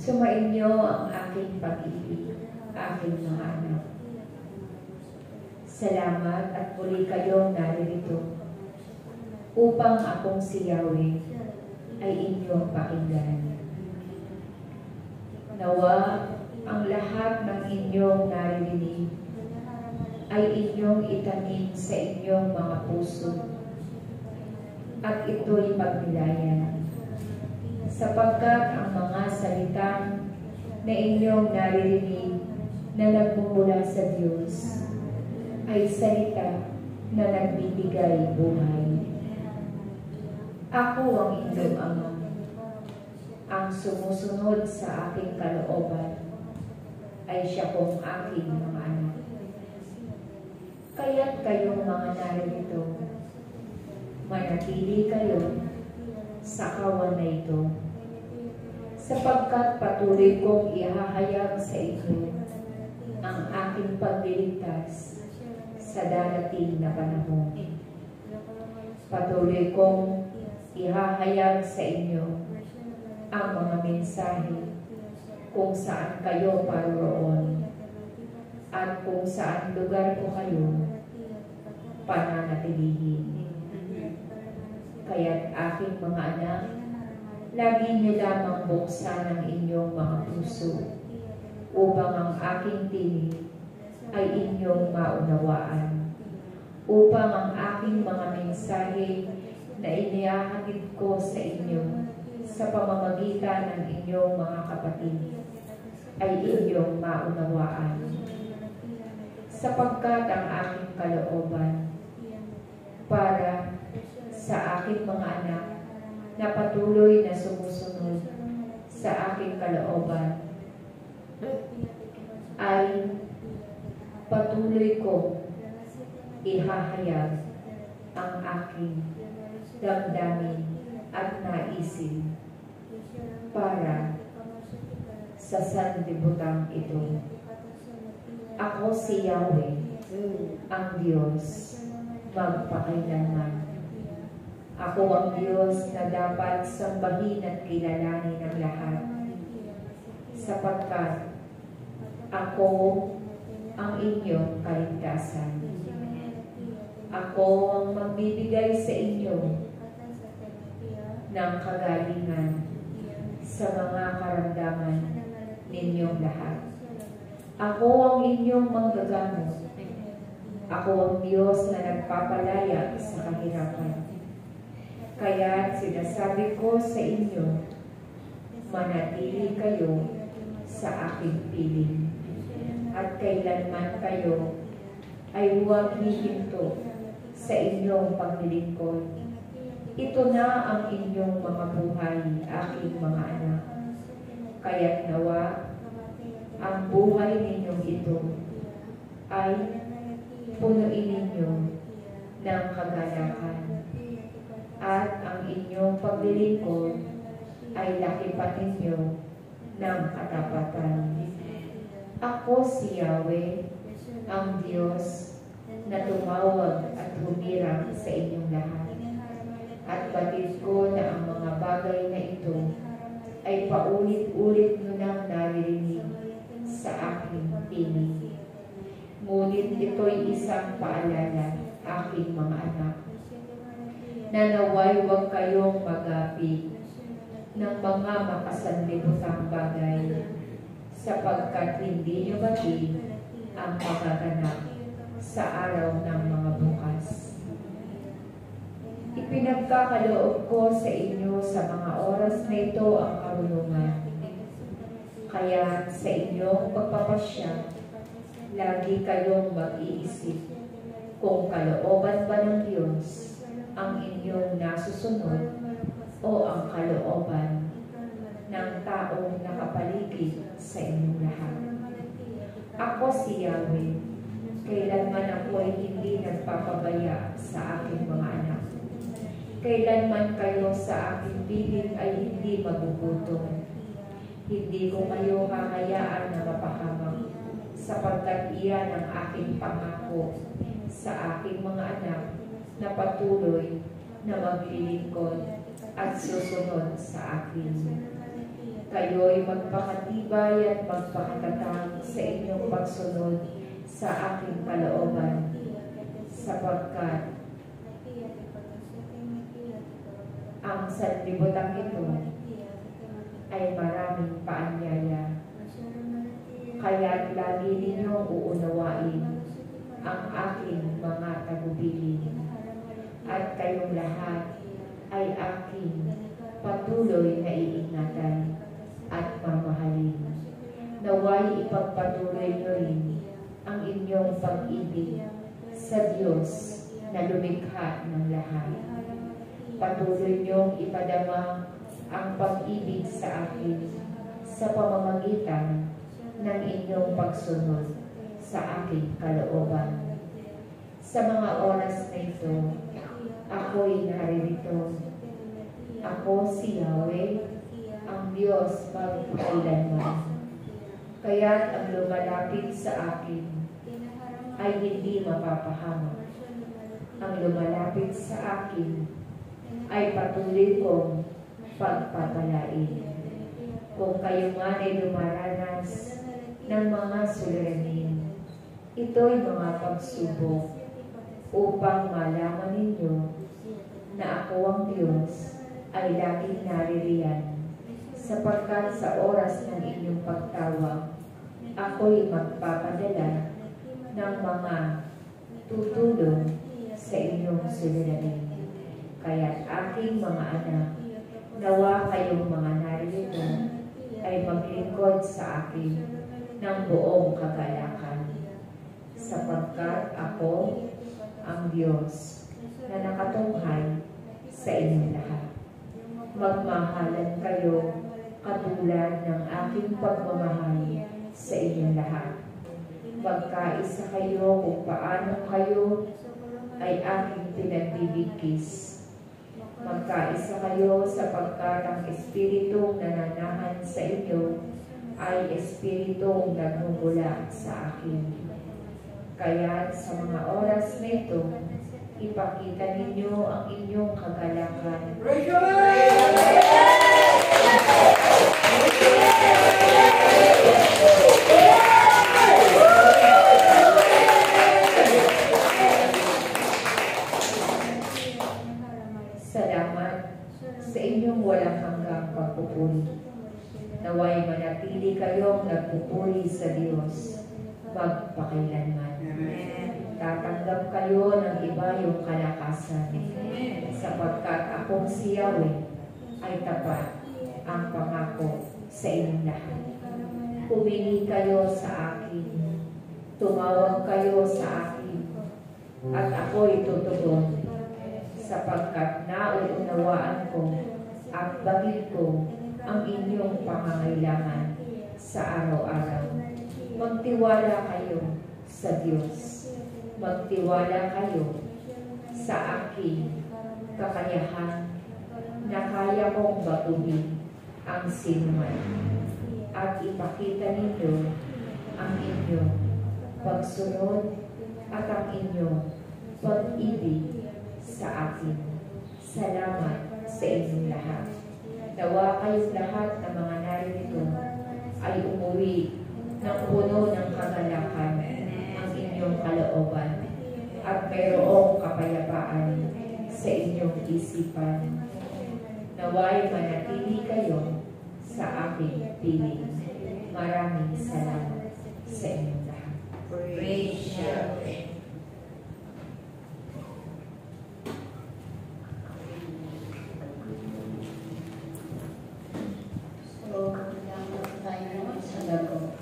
Sumainyo ang aking pag-ibig, aking mga anak. Salamat at muli kayong naririto upang akong si Yahweh ay inyong pakinggan. Nawa ang lahat ng inyong naririnig ay inyong itanim sa inyong mga puso at ito'y pagnilayan, sapagkat ang mga salitang na inyong naririnig na nagmumula sa Diyos ay salita na nagbibigay buhay. Ako ang inyong Ama, ang sumusunod sa aking kalooban ay siya kong aking mga anak. Kaya't kayong mga naririto, manatili kayo sa kawan na ito, sapagkat patuloy kong ihahayag sa inyo ang aking pagliligtas sa darating na panahon. Patuloy kong ihahayag sa inyo ang mga mensahe kung saan kayo paroroon at kung saan lugar ko kayo pananatilihin. Kaya't aking mga anak, lagi niyo lamang buksan ang inyong mga puso upang ang aking tinig ay inyong maunawaan, upang ang aking mga mensahe na inihahatid ko sa inyo sa pamamagitan ng inyong mga kapatid ay inyong maunawaan. Sapagkat ang aking kalooban para sa aking mga anak na patuloy na sumusunod sa aking kalooban ay patuloy ko ihahayag ang aking damdamin at naisin para sa sanlibutan ito. Ako si Yahweh, ang Diyos, magpakailanman. Ako ang Diyos na dapat sambahin at kilalanin ng lahat, sapagkat ako ang inyong kaligtasan. Ako ang magbibigay sa inyo ng kagalingan sa mga karamdaman ninyong lahat. Ako ang inyong manggagamot. Ako ang Diyos na nagpapalaya sa kahirapan. Kaya sinasabi ko sa inyo, manatili kayo sa aking piling, at kailanman kayo ay huwag hihinto sa inyong paglilingkod. Ito na ang inyong mga buhay, aking mga anak. Kaya't nawa ang buhay ninyong ito ay punuin ninyo ng kagalakan, at ang inyong paglilingkod ay lakipan ninyo ng katapatan. Ako si Yahweh, ang Diyos na tumawag at humirang sa inyong lahat. At batid ko na ang mga bagay na ito ay paulit-ulit nyo nang naririnig sa aking tinig. Ngunit ito'y isang paalala, aking mga anak, na naway huwag kayong magapit ng mga makasanlibutang bagay, sapagkat hindi nyo batid ang pagaganap sa araw ng mga bukas. Ipinagkakaloob ko sa inyo sa mga oras na ito ang karunungan. Kaya sa inyong pagpapasya, lagi kayong mag-iisip kung kalooban ba ng Diyos ang inyong nasusunod o ang kalooban ng taong nakapaligid sa inyong lahat. Ako si Yahweh, kailanman ako ay hindi nagpapabaya sa aking mga anak. Kailanman kayo sa aking piling ay hindi magugutom. Hindi ko kayo hahayaan na mapahamak, sapagkat iyan ang aking pangako sa aking mga anak na patuloy na maglilingkod at susunod sa akin. Kayo'y magpakatibay at magpakatatag sa inyong pagsunod sa aking kalooban, sapagkat ang sanlibutan ito ay maraming paanyaya. Kaya't lagi ninyong uunawain ang aking mga tagubilin, at kayong lahat ay aking patuloy na iingatan at mamahalin. Naway ipagpatuloy nyo rin ang inyong pag-ibig sa Diyos na lumikha ng lahat. Patuloy niyong ipadama ang pag-ibig sa akin sa pamamagitan ng inyong pagsunod sa aking kalooban. Sa mga oras na ito, ako'y naririto. Ako si Yahweh, ang Diyos magpakailanman. Kaya't ang lumalapit sa akin ay hindi mapapahamak. Ang lumalapit sa akin ay patuloy kong pagpapalain. Kung kayo man ay dumaranas ng mga suliranin, ito'y mga pagsubok upang malaman ninyo na ako ang Diyos ay laging naririyan, sapagkat sa oras ng inyong pagtawag, ako'y magpapadala ng mga tutulong sa inyong suliranin. Kaya't aking mga anak, nawa kayong mga narito ay maglingkod sa akin ng buong kagalakan, sapagkat ako ang Diyos na nakatunghay sa inyong lahat. Magmahalan kayo katulad ng aking pagmamahal sa inyong lahat. Magkaisa kayo kung paano kayo ay aking pinagbibigkis. Magkaisa kayo sapagkat ang Espiritong nananahan sa inyo ay Espiritong nagmumula sa akin. Kaya sa mga oras na ito, ipakita ninyo ang inyong kagalakan. Salamat sa inyong walang hanggang pagpupuri. Naway manatili kayong nagpupuri sa Diyos magpakailanman. Tatanggap kayo ng iba yung kalakasan, sapagkat akong si Yahweh ay tapat ang pangako sa inyong lahat. Humingi kayo sa akin, tumawag kayo sa akin, at ako'y tutugon, sapagkat nauunawaan ko at bagid ko ang inyong pangangailangan sa araw-araw. Magtiwala kayo sa Diyos. Magtiwala kayo sa aking kakayahan na kaya kong batuhin ang sinuman, at ipakita ninyo ang inyong pagsunod at ang inyong pag-ibig sa akin. Salamat sa inyong lahat. Nawa kayong lahat ng mga narito ay umuwi ng puno ng kagalakan ang inyong kalooban, at mayroong kapayapaan sa inyong isipan. Naway manatili kayo sa aking piling. Maraming salamat sa inyong lahat. Praise Yahweh. So, kailangan tayo sa lagot.